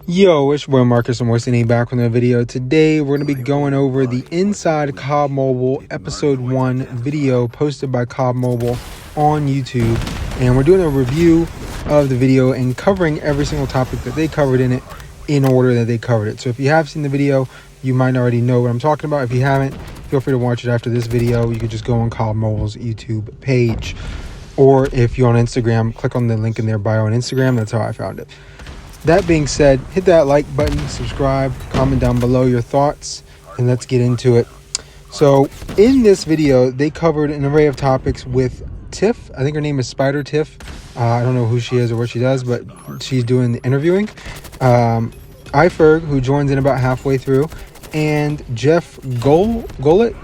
Yo, it's your boy Marcus. I'm Morrison back with a video. Today we're going to be going over the Inside COD Mobile Episode 1 video posted by COD Mobile on YouTube. And we're doing a review of the video and covering every single topic that they covered in it in order that they covered it. So if you have seen the video, you might already know what I'm talking about. If you haven't, feel free to watch it after this video. You can just go on COD Mobile's YouTube page. Or if you're on Instagram, click on the link in their bio on Instagram. That's how I found it. That being said, hit that like button, subscribe, comment down below your thoughts, and let's get into it. So in this video, they covered an array of topics with Tiff. I think her name is Spider Tiff. I don't know who she is or what she does, but she's doing the interviewing. iFerg, who joins in about halfway through, and Jeff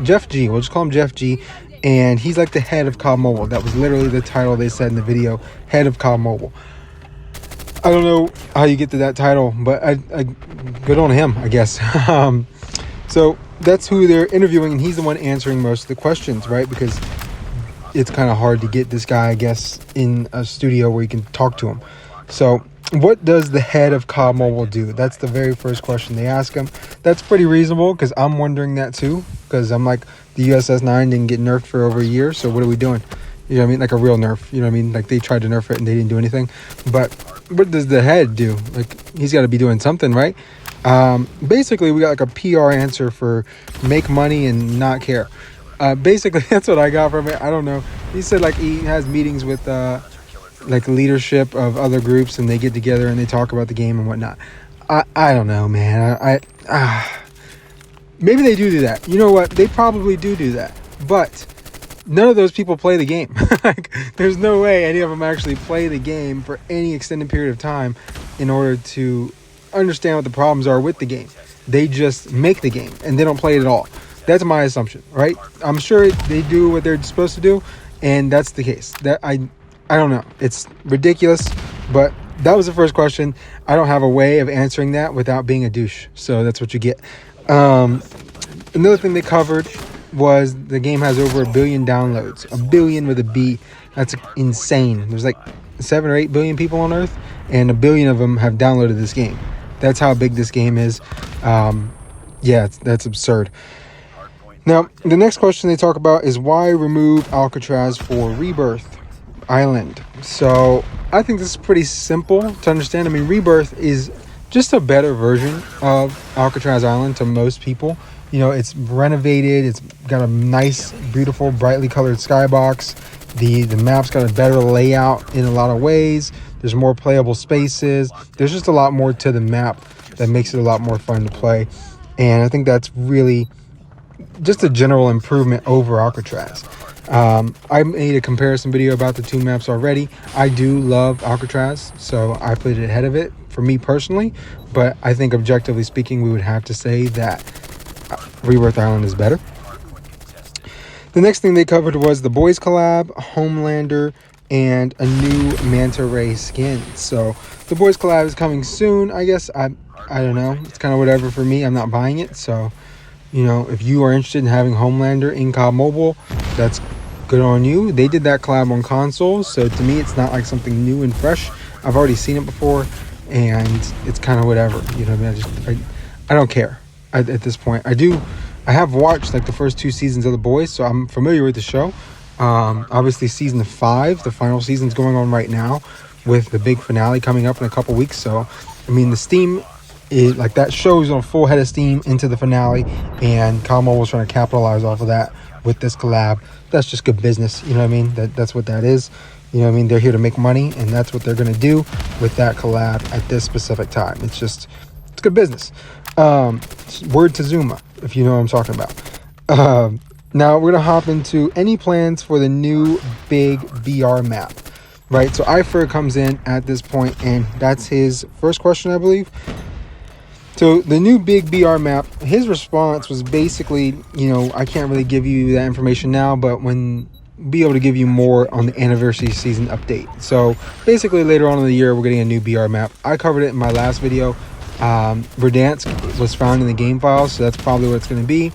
Jeff G. We'll just call him Jeff G. And he's like the head of COD Mobile. That was literally the title they said in the video, head of COD Mobile. I don't know how you get to that title, but I good on him, I guess. So that's who they're interviewing, and he's the one answering most of the questions, right? Because it's kind of hard to get this guy, I guess, in a studio where you can talk to him. So what does the head of COD Mobile do? That's the very first question they ask him. That's pretty reasonable, because I'm wondering that too, because I'm like, the USS-9 didn't get nerfed for over a year, so what are we doing? You know what I mean? Like a real nerf, you know what I mean? Like they tried to nerf it and they didn't do anything. But what does the head do? Like he's got to be doing something, right? Basically, we got like a PR answer for make money and not care. Basically, that's what I got from it. I don't know. He said like he has meetings with like leadership of other groups, and they get together and they talk about the game and whatnot. I don't know, man. Maybe they do that. You know what? They probably do that. But none of those people play the game. Like, there's no way any of them actually play the game for any extended period of time in order to understand what the problems are with the game. They just make the game and they don't play it at all. That's my assumption, right? I'm sure they do what they're supposed to do, and that's the case. That I don't know. It's ridiculous, but that was the first question. I don't have a way of answering that without being a douche. So that's what you get. Another thing they covered was the game has over 1 billion downloads. 1 billion with a B. That's insane. There's like 7 or 8 billion people on Earth, and 1 billion of them have downloaded this game. That's how big this game is. Yeah, that's absurd. Now, the next question they talk about is why remove Alcatraz for Rebirth Island. So I think this is pretty simple to understand. I mean, Rebirth is just a better version of Alcatraz Island to most people. You know, it's renovated. It's got a nice, beautiful, brightly colored skybox. The map's got a better layout in a lot of ways. There's more playable spaces. There's just a lot more to the map that makes it a lot more fun to play. And I think that's really just a general improvement over Alcatraz. I made a comparison video about the two maps already. I do love Alcatraz, so I put it ahead of it for me personally. But I think objectively speaking, we would have to say that Rebirth Island is better. The next thing they covered was the Boys collab, Homelander, and a new Manta Ray skin. So the Boys collab is coming soon, I guess. I don't know. It's kind of whatever for me. I'm not buying it. So, you know, if you are interested in having Homelander in COD Mobile, that's good on you. They did that collab on consoles, so to me, it's not like something new and fresh. I've already seen it before, and it's kind of whatever. You know what I mean? I don't care at this point. I have watched like the first 2 seasons of The Boys, so I'm familiar with the show. Obviously, season 5, the final season's going on right now, with the big finale coming up in a couple weeks. So, I mean, the steam is like that show's on full head of steam into the finale, and COD Mobile was trying to capitalize off of that with this collab. That's just good business. You know what I mean? That's what that is. You know what I mean? They're here to make money, and that's what they're going to do with that collab at this specific time. It's good business. Word to Zuma, if you know what I'm talking about. Now we're going to hop into any plans for the new big BR map, right? So iFer comes in at this point, and that's his first question, I believe. So the new big BR map, his response was basically, you know, I can't really give you that information now, but be able to give you more on the anniversary season update. So basically later on in the year, we're getting a new BR map. I covered it in my last video. Verdansk was found in the game files, so that's probably what it's going to be.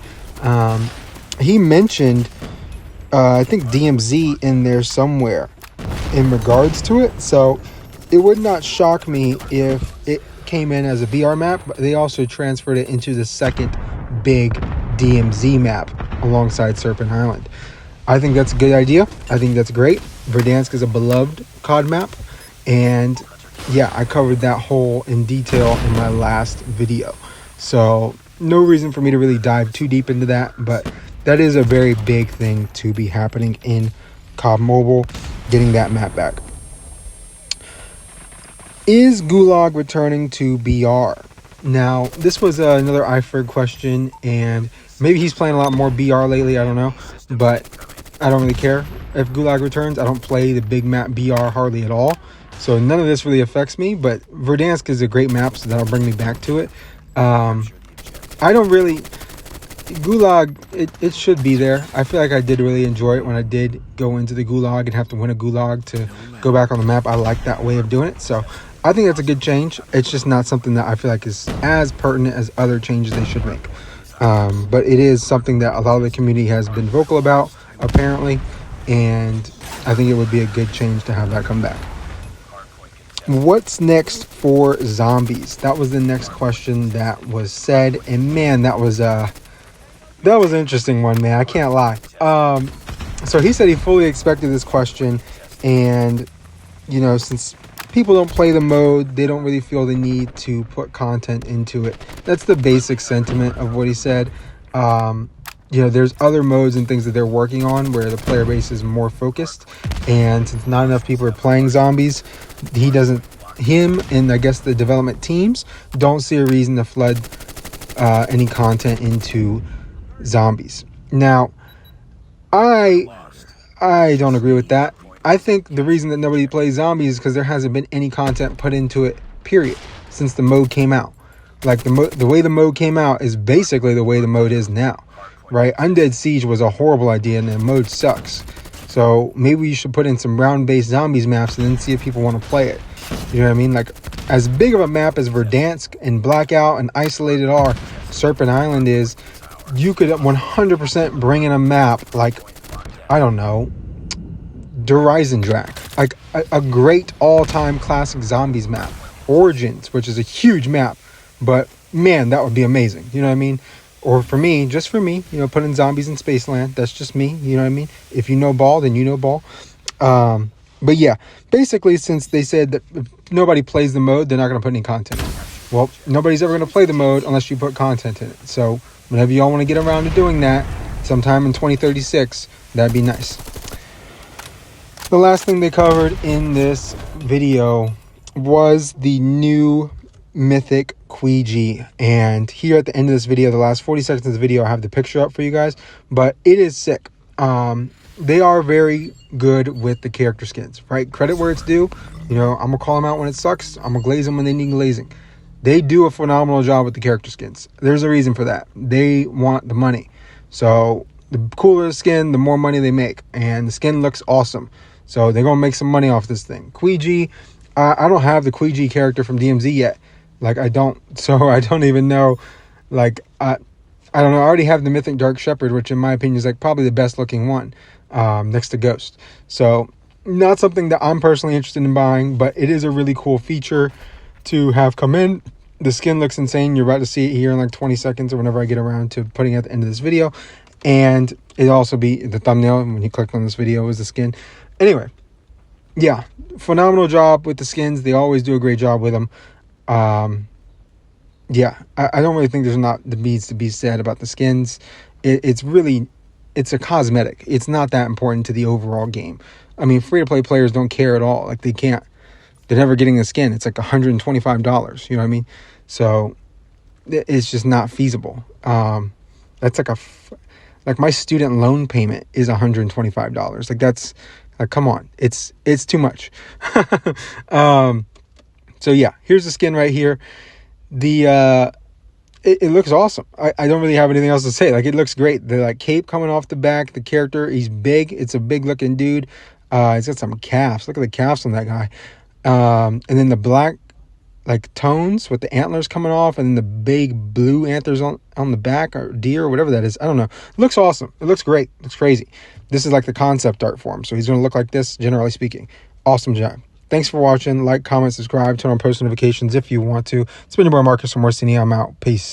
He mentioned, I think DMZ in there somewhere in regards to it. So it would not shock me if it came in as a BR map, but they also transferred it into the second big DMZ map alongside Serpent Island. I think that's a good idea. I think that's great. Verdansk is a beloved COD map, and yeah, I covered that whole in detail in my last video. So no reason for me to really dive too deep into that, but that is a very big thing to be happening in COD Mobile, getting that map back. Is Gulag returning to BR? Now, this was another iFerg question, and maybe he's playing a lot more BR lately, I don't know, but I don't really care if Gulag returns. I don't play the big map BR hardly at all, so none of this really affects me, but Verdansk is a great map, so that'll bring me back to it. I don't really... Gulag, it should be there. I feel like I did really enjoy it when I did go into the Gulag and have to win a Gulag to go back on the map. I like that way of doing it, so I think that's a good change. It's just not something that I feel like is as pertinent as other changes they should make. But it is something that a lot of the community has been vocal about, apparently, and I think it would be a good change to have that come back. What's next for zombies? That was the next question that was said, and man, that was an interesting one, man. I can't lie. So he said he fully expected this question, and you know, since people don't play the mode, they don't really feel the need to put content into it. That's the basic sentiment of what he said. You know, there's other modes and things that they're working on where the player base is more focused, and since not enough people are playing zombies, him and I guess the development teams don't see a reason to flood any content into zombies. Now, I don't agree with that. I think the reason that nobody plays zombies is because there hasn't been any content put into it, period, since the mode came out. Like the way the mode came out is basically the way the mode is now, right? Undead Siege was a horrible idea and the mode sucks. So maybe you should put in some round-based zombies maps and then see if people want to play it. You know what I mean? Like, as big of a map as Verdansk and Blackout and Isolated are, Serpent Island is, you could 100% bring in a map like, I don't know, Drak, like a great all-time classic zombies map. Origins, which is a huge map, but man, that would be amazing. You know what I mean? Or for me, just for me, you know, put in zombies in Spaceland. That's just me. You know what I mean? If you know ball, then you know ball. But yeah, basically, since they said that if nobody plays the mode, they're not going to put any content in. Well, nobody's ever going to play the mode unless you put content in it. So whenever y'all want to get around to doing that, sometime in 2036, that'd be nice. The last thing they covered in this video was the new Mythic Queegee, and here at the end of this video, the last 40 seconds of the video, I have the picture up for you guys, but it is sick. They are very good with the character skins, right? Credit where it's due. You know, I'm gonna call them out when it sucks. I'm gonna glaze them when they need glazing. They do a phenomenal job with the character skins. There's a reason for that. They want the money. So the cooler the skin, the more money they make, and the skin looks awesome. So they're gonna make some money off this thing. Queegee, I don't have the Queegee character from DMZ yet. Like, I don't, so I don't even know. Like, I don't know. I already have the Mythic Dark Shepherd, which in my opinion is like probably the best looking one, next to Ghost. So not something that I'm personally interested in buying, but it is a really cool feature to have come in. The skin looks insane. You're about to see it here in like 20 seconds or whenever I get around to putting it at the end of this video. And it'll also be the thumbnail when you click on this video is the skin. Anyway, yeah, phenomenal job with the skins. They always do a great job with them. Yeah, I don't really think there's not the needs to be said about the skins. It's a cosmetic. It's not that important to the overall game. I mean, free-to-play players don't care at all. Like, they're never getting a skin. It's like $125, you know what I mean? So it's just not feasible. That's like my student loan payment is $125. Like, that's like, come on, it's too much. So yeah, here's the skin right here. It looks awesome. I don't really have anything else to say. Like, it looks great. The like cape coming off the back, the character, he's big. It's a big looking dude. He's got some calves. Look at the calves on that guy. And then the black like tones with the antlers coming off, and then the big blue antlers on the back, or deer or whatever that is. I don't know. It looks awesome. It looks great. It looks crazy. This is like the concept art for him. So he's going to look like this, generally speaking. Awesome job. Thanks for watching. Like, comment, subscribe, turn on post notifications if you want to. It's been your boy Marcus from Orsini. I'm out. Peace.